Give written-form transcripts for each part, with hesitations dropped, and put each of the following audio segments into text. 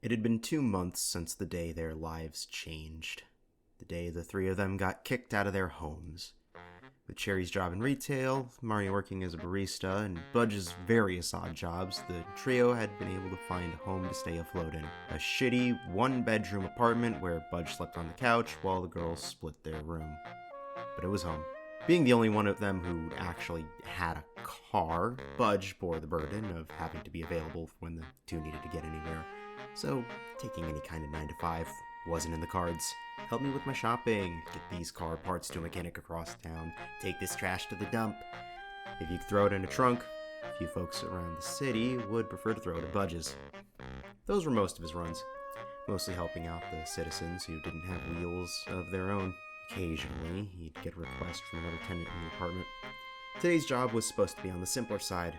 It had been 2 months since the day their lives changed. The day the three of them got kicked out of their homes. With Cherry's job in retail, Mario working as a barista, and Budge's various odd jobs, the trio had been able to find a home to stay afloat in. A shitty, one-bedroom apartment where Budge slept on the couch while the girls split their room. But it was home. Being the only one of them who actually had a car, Budge bore the burden of having to be available when the two needed to get anywhere. So, taking any kind of 9-to-5 wasn't in the cards. Help me with my shopping, get these car parts to a mechanic across town, take this trash to the dump. If you could throw it in a trunk, a few folks around the city would prefer to throw it at Budge's. Those were most of his runs, mostly helping out the citizens who didn't have wheels of their own. Occasionally, he'd get a request from another tenant in the apartment. Today's job was supposed to be on the simpler side.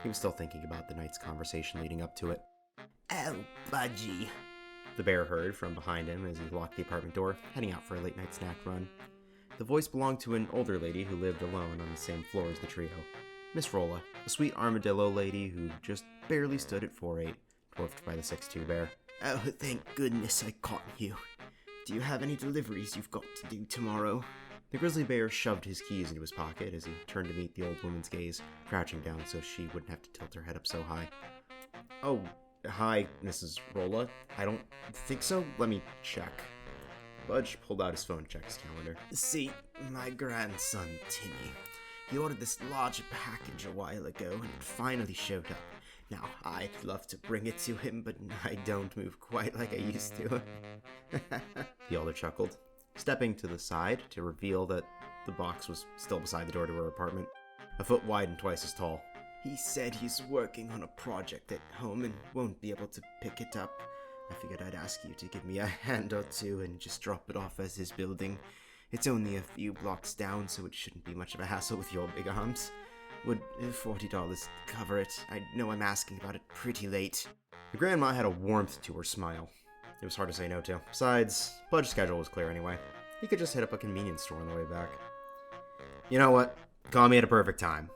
He was still thinking about the night's conversation leading up to it. "Oh, Budgie," the bear heard from behind him as he locked the apartment door, heading out for a late-night snack run. The voice belonged to an older lady who lived alone on the same floor as the trio. Miss Rolla, a sweet armadillo lady who just barely stood at 4'8", dwarfed by the 6'2" bear. "Oh, thank goodness I caught you. Do you have any deliveries you've got to do tomorrow?" The grizzly bear shoved his keys into his pocket as he turned to meet the old woman's gaze, crouching down so she wouldn't have to tilt her head up so high. "Oh, hi, Mrs. Rolla. I don't think so. Let me check." Budge pulled out his phone to check his calendar. "See, my grandson, Timmy. He ordered this large package a while ago, and it finally showed up. Now, I'd love to bring it to him, but I don't move quite like I used to." The elder chuckled, stepping to the side to reveal that the box was still beside the door to her apartment, a foot wide and twice as tall. "He said he's working on a project at home and won't be able to pick it up. I figured I'd ask you to give me a hand or two and just drop it off at his building. It's only a few blocks down, so it shouldn't be much of a hassle with your big arms. Would $40 cover it? I know I'm asking about it pretty late." The grandma had a warmth to her smile. It was hard to say no to. Besides, Budge's schedule was clear anyway. He could just hit up a convenience store on the way back. "You know what? Call me at a perfect time."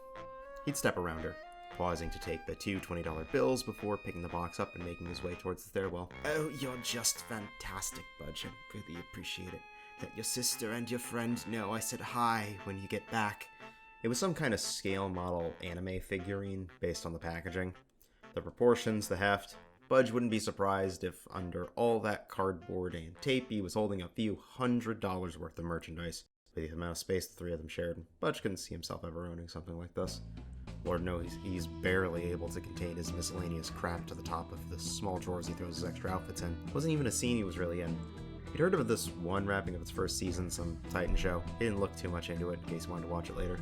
He'd step around her, pausing to take the two $20 bills before picking the box up and making his way towards the stairwell. "Oh, you're just fantastic, Budge. I really appreciate it. Let your sister and your friend know I said hi when you get back." It was some kind of scale model anime figurine based on the packaging. The proportions, the heft. Budge wouldn't be surprised if under all that cardboard and tape he was holding a few $100 worth of merchandise. With the amount of space the three of them shared, Budge couldn't see himself ever owning something like this. Lord knows he's barely able to contain his miscellaneous crap to the top of the small drawers he throws his extra outfits in. It wasn't even a scene he was really in. He'd heard of this one wrapping up its first season, some Titan show. He didn't look too much into it in case he wanted to watch it later.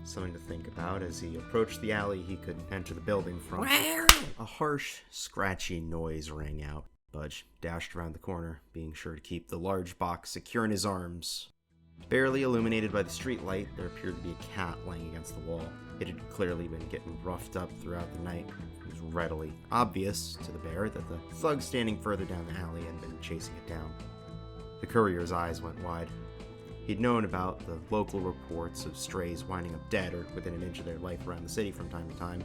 Something to think about as he approached the alley he could enter the building from. A harsh, scratchy noise rang out. Budge dashed around the corner, being sure to keep the large box secure in his arms. Barely illuminated by the street light, there appeared to be a cat laying against the wall. It had clearly been getting roughed up throughout the night. It was readily obvious to the bear that the thug standing further down the alley had been chasing it down. The courier's eyes went wide. He'd known about the local reports of strays winding up dead or within an inch of their life around the city from time to time,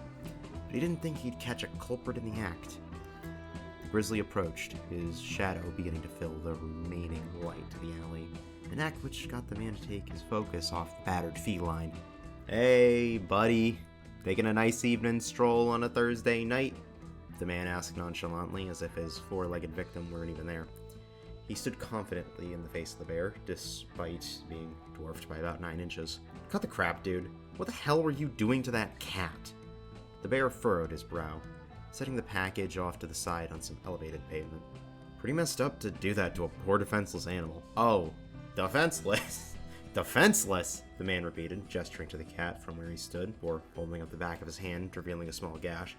but he didn't think he'd catch a culprit in the act. The grizzly approached, his shadow beginning to fill the remaining light of the alley, an act which got the man to take his focus off the battered feline. "Hey, buddy, taking a nice evening stroll on a Thursday night?" the man asked nonchalantly, as if his four-legged victim weren't even there. He stood confidently in the face of the bear, despite being dwarfed by about 9 inches. "Cut the crap, dude. What the hell were you doing to that cat?" The bear furrowed his brow, setting the package off to the side on some elevated pavement. "Pretty messed up to do that to a poor defenseless animal." "Oh, defenseless?" "Defenseless," the man repeated, gesturing to the cat from where he stood, or holding up the back of his hand, revealing a small gash.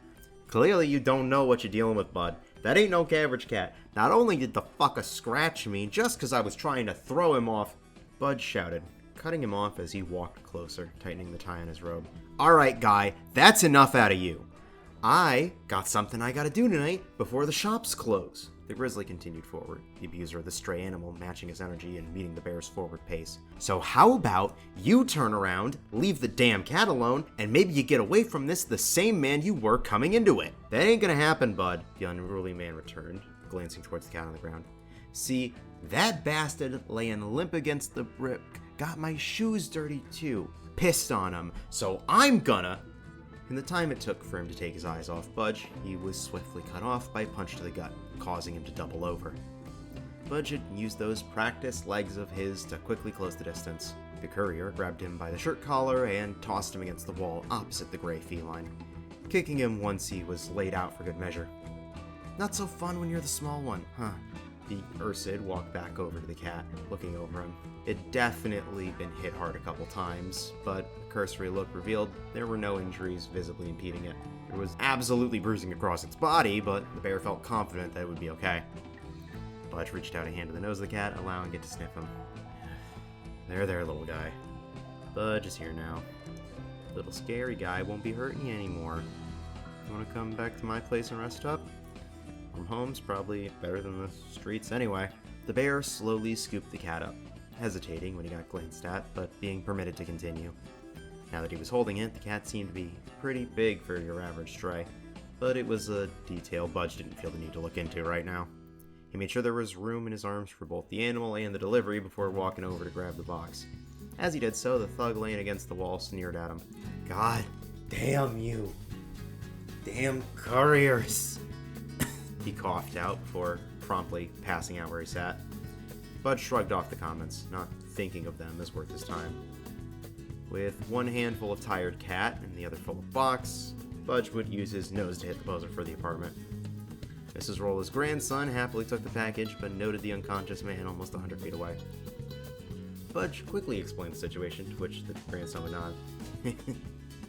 "Clearly you don't know what you're dealing with, bud. That ain't no average cat. Not only did the fucker scratch me just because I was trying to throw him off," Bud shouted, cutting him off as he walked closer, tightening the tie on his robe. "Alright, guy, that's enough out of you. I got something I gotta do tonight before the shops close." The grizzly continued forward, the abuser of the stray animal matching his energy and meeting the bear's forward pace. "So how about you turn around, leave the damn cat alone, and maybe you get away from this the same man you were coming into it?" "That ain't gonna happen, bud," the unruly man returned, glancing towards the cat on the ground. "See, that bastard laying limp against the brick got my shoes dirty too. Pissed on him, so I'm gonna..." In the time it took for him to take his eyes off Budge, he was swiftly cut off by a punch to the gut, causing him to double over. Budge had used those practiced legs of his to quickly close the distance. The courier grabbed him by the shirt collar and tossed him against the wall opposite the gray feline, kicking him once he was laid out for good measure. "Not so fun when you're the small one, huh?" The Ursid walked back over to the cat, looking over him. It'd definitely been hit hard a couple times, but a cursory look revealed there were no injuries visibly impeding it. There was absolutely bruising across its body, but the bear felt confident that it would be okay. Budge reached out a hand to the nose of the cat, allowing it to sniff him. There, little guy. Budge is here now. Little scary guy won't be hurting you anymore. You want to come back to my place and rest up? From home's probably better than the streets anyway. The bear slowly scooped the cat up, hesitating when he got glanced at, but being permitted to continue. Now that he was holding it, the cat seemed to be pretty big for your average stray, but it was a detail Budge didn't feel the need to look into right now. He made sure there was room in his arms for both the animal and the delivery before walking over to grab the box. As he did so, the thug laying against the wall sneered at him. "God damn you. Damn couriers." He coughed out before promptly passing out where he sat. Budge shrugged off the comments, not thinking of them as worth his time. With one hand full of tired cat and the other full of box, Budge would use his nose to hit the buzzer for the apartment. Mrs. Rolla's grandson happily took the package, but noted the unconscious man almost 100 feet away. Budge quickly explained the situation, to which the grandson would nod.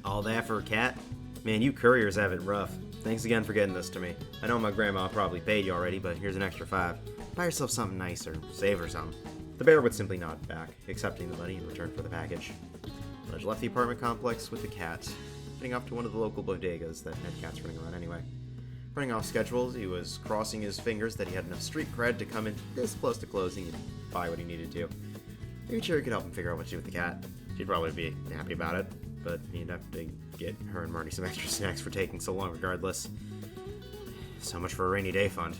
"All that for a cat? Man, you couriers have it rough. Thanks again for getting this to me. I know my grandma probably paid you already, but here's an extra $5. Buy yourself something nice or save her some." The bear would simply nod back, accepting the money in return for the package. Budge left the apartment complex with the cat, heading off to one of the local bodegas that had cats running around anyway. Running off schedules, he was crossing his fingers that he had enough street cred to come in this close to closing and buy what he needed to. Maybe Cherry could help him figure out what to do with the cat. She'd probably be happy about it, but he'd have to get her and Marty some extra snacks for taking so long regardless. So much for a rainy day fund.